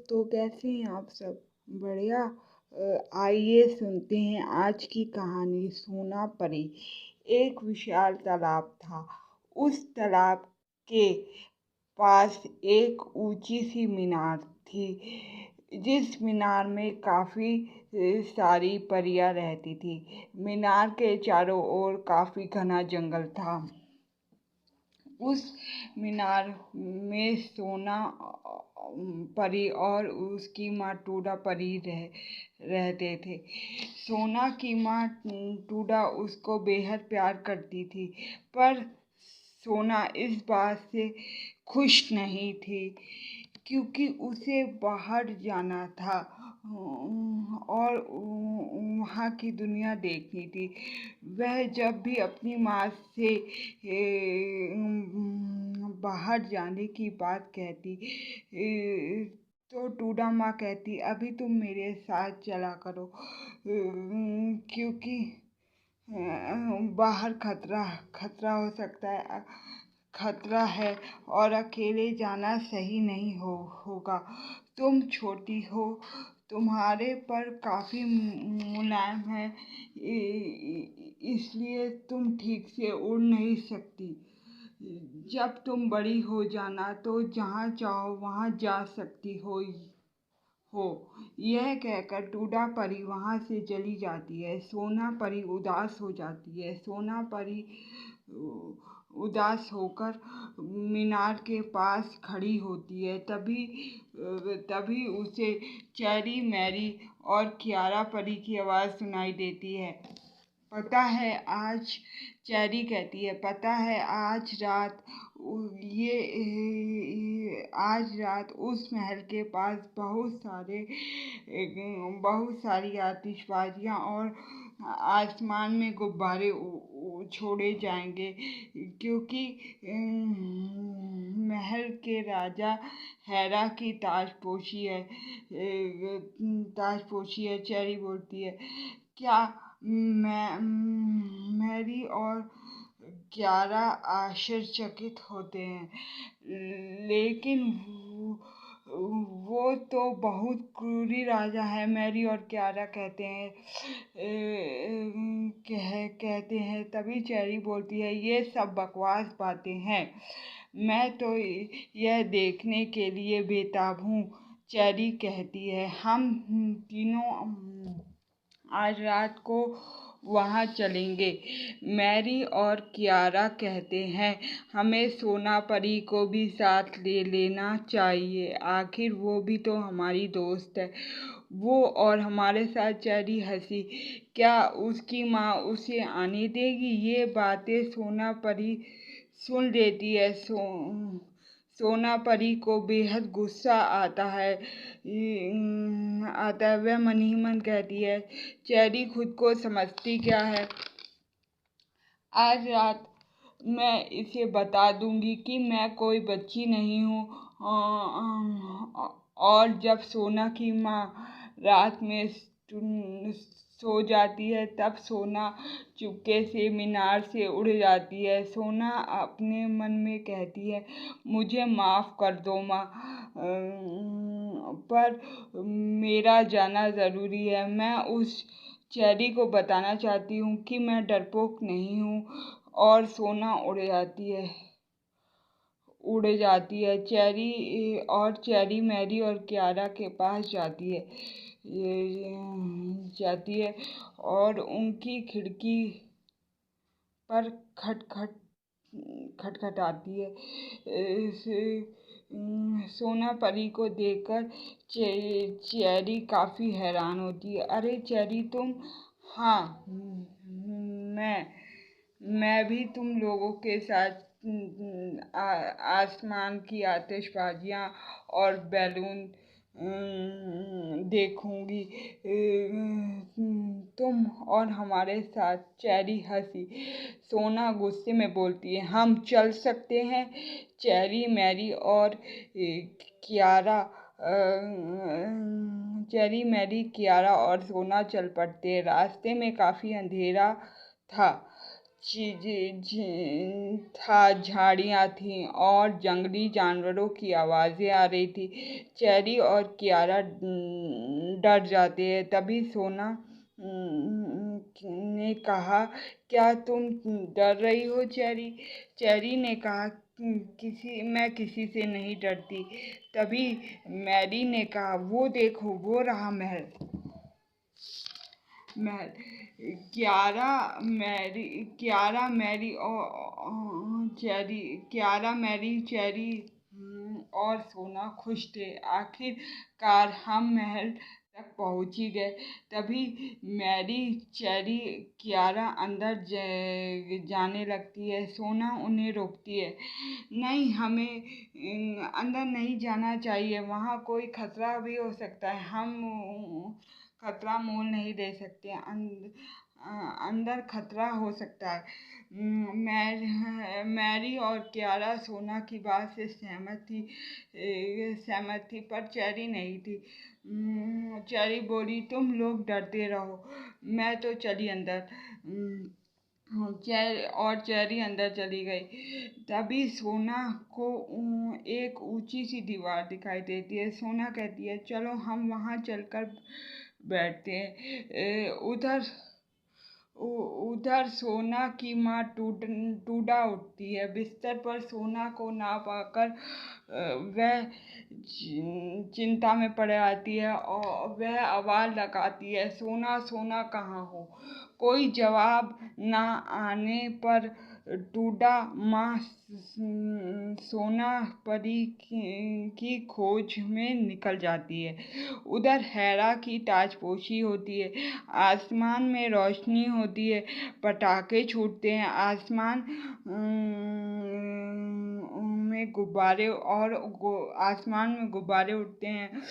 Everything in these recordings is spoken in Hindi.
तो कैसे हैं आप सब? बढ़िया। आइए सुनते हैं आज की कहानी सोना परी। एक विशाल तालाब था। उस तालाब के पास एक ऊंची सी मीनार थी, जिस मीनार में काफी सारी परियां रहती थी। मीनार के चारों ओर काफी घना जंगल था। उस मीनार में सोना परी और उसकी माँ टूडा परी रहते थे। सोना की माँ टूडा उसको बेहद प्यार करती थी, पर सोना इस बात से खुश नहीं थी क्योंकि उसे बाहर जाना था और वहाँ की दुनिया देखनी थी। वह जब भी अपनी माँ से बाहर जाने की बात कहती तो टूडा माँ कहती, अभी तुम मेरे साथ चला करो क्योंकि बाहर खतरा खतरा हो सकता है, खतरा है और अकेले जाना सही नहीं होगा। तुम छोटी हो, तुम्हारे पर काफी मुलायम है, इसलिए तुम ठीक से उड़ नहीं सकती। जब तुम बड़ी हो जाना तो जहाँ चाहो वहाँ जा सकती हो। यह कहकर टूडा परी वहां से चली जाती है। सोना परी उदास हो जाती है। सोना परी उदास होकर मीनार के पास खड़ी होती है। तभी उसे चेरी मैरी और कियारा परी की आवाज़ सुनाई देती है। पता है आज, चेरी कहती है, पता है आज रात उस महल के पास बहुत सारी आतिशबाजियां और आसमान में गुब्बारे छोड़े जाएंगे क्योंकि महल के राजा हैरा की ताजपोशी है। चेरी बोलती है, क्या मैरी और कियारा आश्चर्यचकित होते हैं, लेकिन वो तो बहुत क्रूरी राजा है। मैरी और कियारा कहते हैं। तभी चेरी बोलती है, ये सब बकवास बातें हैं, मैं तो यह देखने के लिए बेताब हूँ। चेरी कहती है, हम तीनों आज रात को वहाँ चलेंगे। मैरी और कियारा कहते हैं, हमें सोना परी को भी साथ ले लेना चाहिए, आखिर वो भी तो हमारी दोस्त है। वो और हमारे साथ। चेरी हंसी, क्या उसकी माँ उसे आने देगी? ये बातें सोना परी सुन लेती है। सोना परी को बेहद गुस्सा आता है। वह मन ही मन कहती है, चेरी खुद को समझती क्या है, आज रात मैं इसे बता दूंगी कि मैं कोई बच्ची नहीं हूँ। और जब सोना की माँ रात में सो जाती है तब सोना चुपके से मीनार से उड़ जाती है। सोना अपने मन में कहती है, मुझे माफ कर दो माँ, पर मेरा जाना जरूरी है। मैं उस चेरी को बताना चाहती हूँ कि मैं डरपोक नहीं हूँ। और सोना चेरी मैरी और कियारा के पास जाती है और उनकी खिड़की पर खटखटाती है। सोना परी को देखकर चेरी काफी हैरान होती है। अरे चेरी तुम? हाँ, मैं मैं भी तुम लोगों के साथ आसमान की आतिशबाजियां और बैलून देखूंगी। तुम और हमारे साथ। चेरी हंसी। सोना गुस्से में बोलती है, हम चल सकते हैं। चेरी मैरी और कियारा चेरी मैरी कियारा और सोना चल पड़ते हैं। रास्ते में काफी अंधेरा था। था, झाड़ियाँ थीं और जंगली जानवरों की आवाज़ें आ रही थी। चेरी और कियारा डर जाते हैं। तभी सोना ने कहा, क्या तुम डर रही हो चेरी? चेरी ने कहा, मैं किसी से नहीं डरती। तभी मैरी ने कहा, वो देखो, वो रहा महल। महल क्यारा मैरी और चेरी क्यारा मैरी चेरी और सोना खुश थे। आखिरकार हम महल तक पहुंच ही गए। तभी मैरी चेरी क्यारा अंदर जाने लगती है। सोना उन्हें रोकती है, नहीं, हमें अंदर नहीं जाना चाहिए, वहाँ कोई खतरा भी हो सकता है, हम खतरा मोल नहीं दे सकते, अंदर खतरा हो सकता है। मैरी और क्यारा सोना की बात से सहमत थी, पर चेरी नहीं थी। चेरी बोली, तुम लोग डरते रहो, मैं तो चली अंदर। चेरी अंदर चली गई। तभी सोना को एक ऊंची सी दीवार दिखाई देती है। सोना कहती है, चलो हम वहां चलकर बैठते हैं। उधर सोना की माँ टूडा उठती है। बिस्तर पर सोना को ना पाकर वह चिंता में पड़ जाती है और वह आवाज लगाती है, सोना सोना कहाँ हो? कोई जवाब ना आने पर टूडा माँ सोना परी की खोज में निकल जाती है। उधर हैरा की ताजपोशी होती है, आसमान में रोशनी होती है, पटाखे छूटते हैं, आसमान में गुब्बारे और आसमान में गुब्बारे उड़ते हैं।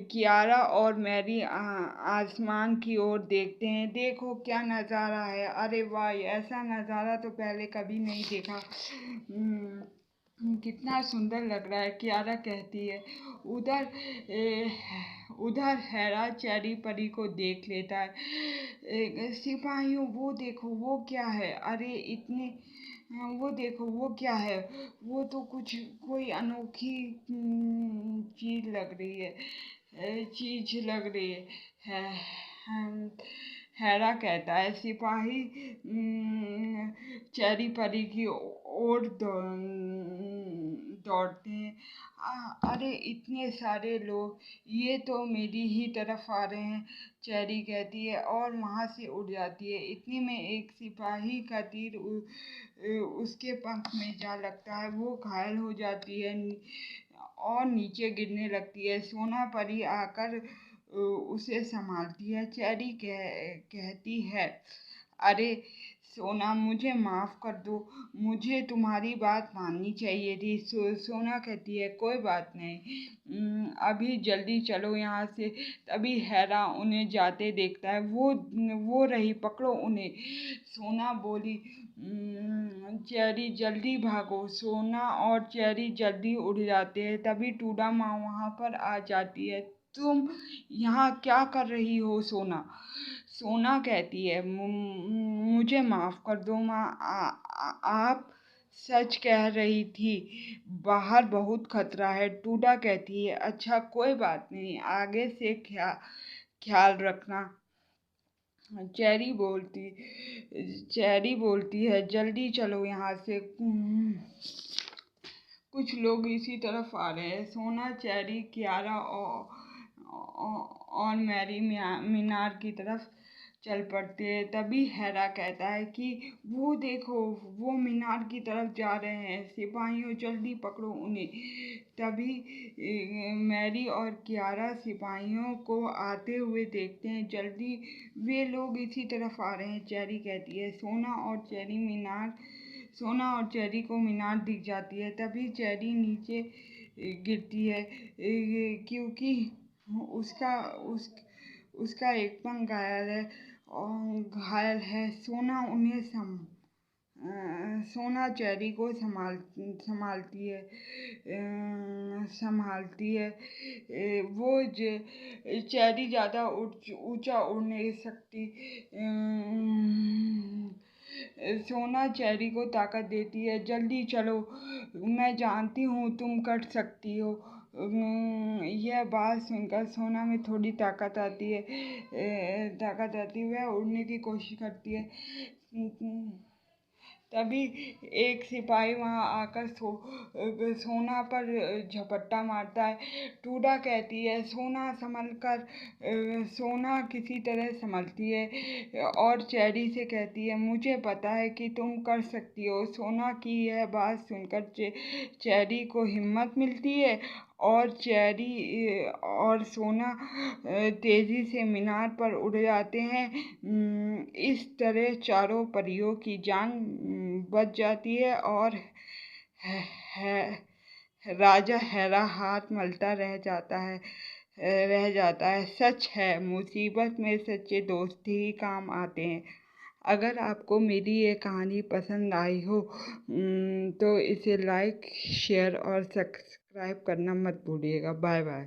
कियारा और मैरी आसमान की ओर देखते हैं। देखो क्या नज़ारा है, अरे वाह, ऐसा नज़ारा तो पहले कभी नहीं देखा। कितना सुंदर लग रहा है, कियारा कहती है। उधर उधर हैरा चेरी परी को देख लेता है। सिपाहियों, वो देखो, वो क्या है? अरे इतने वो देखो, वो क्या है? वो तो कोई अनोखी चीज लग रही है, है। हैरा कहता है। सिपाही चेरी परी की ओर दौड़ते हैं। अरे इतने सारे लोग, ये तो मेरी ही तरफ आ रहे हैं, चेरी कहती है और वहां से उड़ जाती है। इतनी में एक सिपाही का तीर उसके पंख में जा लगता है। वो घायल हो जाती है और नीचे गिरने लगती है। सोना परी आकर उसे संभालती है। चेरी कहती है, अरे सोना, मुझे माफ कर दो, मुझे तुम्हारी बात माननी चाहिए थी। सोना कहती है, कोई बात नहीं, अभी जल्दी चलो यहाँ से। तभी हैरा उन्हें जाते देखता है। वो रही, पकड़ो उन्हें। सोना बोली, चेरी जल्दी भागो। सोना और चेरी जल्दी उड़ जाते हैं। तभी टूडा माँ वहां पर आ जाती है। तुम यहाँ क्या कर रही हो सोना? सोना कहती है, मुझे माफ कर दो माँ, आप सच कह रही थी, बाहर बहुत खतरा है। टूडा कहती है, अच्छा कोई बात नहीं, आगे से ख्याल रखना। चेरी बोलती है, जल्दी चलो यहाँ से, कुछ लोग इसी तरफ आ रहे हैं। सोना, चेरी, कियारा और मैरी मीनार की तरफ चल पड़ते हैं। तभी हैरा कहता है कि वो देखो, वो मीनार की तरफ जा रहे हैं, सिपाहियों जल्दी पकड़ो उन्हें। तभी मैरी और कियारा सिपाहियों को आते हुए देखते हैं। जल्दी, वे लोग इसी तरफ आ रहे हैं, चेरी कहती है। सोना और चेरी को मीनार दिख जाती है। तभी चेरी नीचे गिरती है, क्योंकि उसका उस उसका एक पंख घायल है। सोना चेरी को संभालती है। चेरी ज़्यादा ऊंचा उड़ नहीं सकती। सोना चेरी को ताकत देती है। जल्दी चलो, मैं जानती हूँ तुम कर सकती हो। यह बात सुनकर सोना में थोड़ी ताकत आती है। वह उड़ने की कोशिश करती है। तभी एक सिपाही वहां आकर सोना पर झपट्टा मारता है। टूडा कहती है, सोना संभल कर। सोना किसी तरह संभलती है और चेरी से कहती है, मुझे पता है कि तुम कर सकती हो। सोना की यह बात सुनकर चेरी को हिम्मत मिलती है और चेरी और सोना तेजी से मीनार पर उड़ जाते हैं। इस तरह चारों परियों की जान बच जाती है और है, राजा हैरा हाथ मलता रह जाता है। सच है, मुसीबत में सच्चे दोस्त ही काम आते हैं। अगर आपको मेरी ये कहानी पसंद आई हो तो इसे लाइक, शेयर और सब्सक्राइब करना मत भूलिएगा। Bye bye.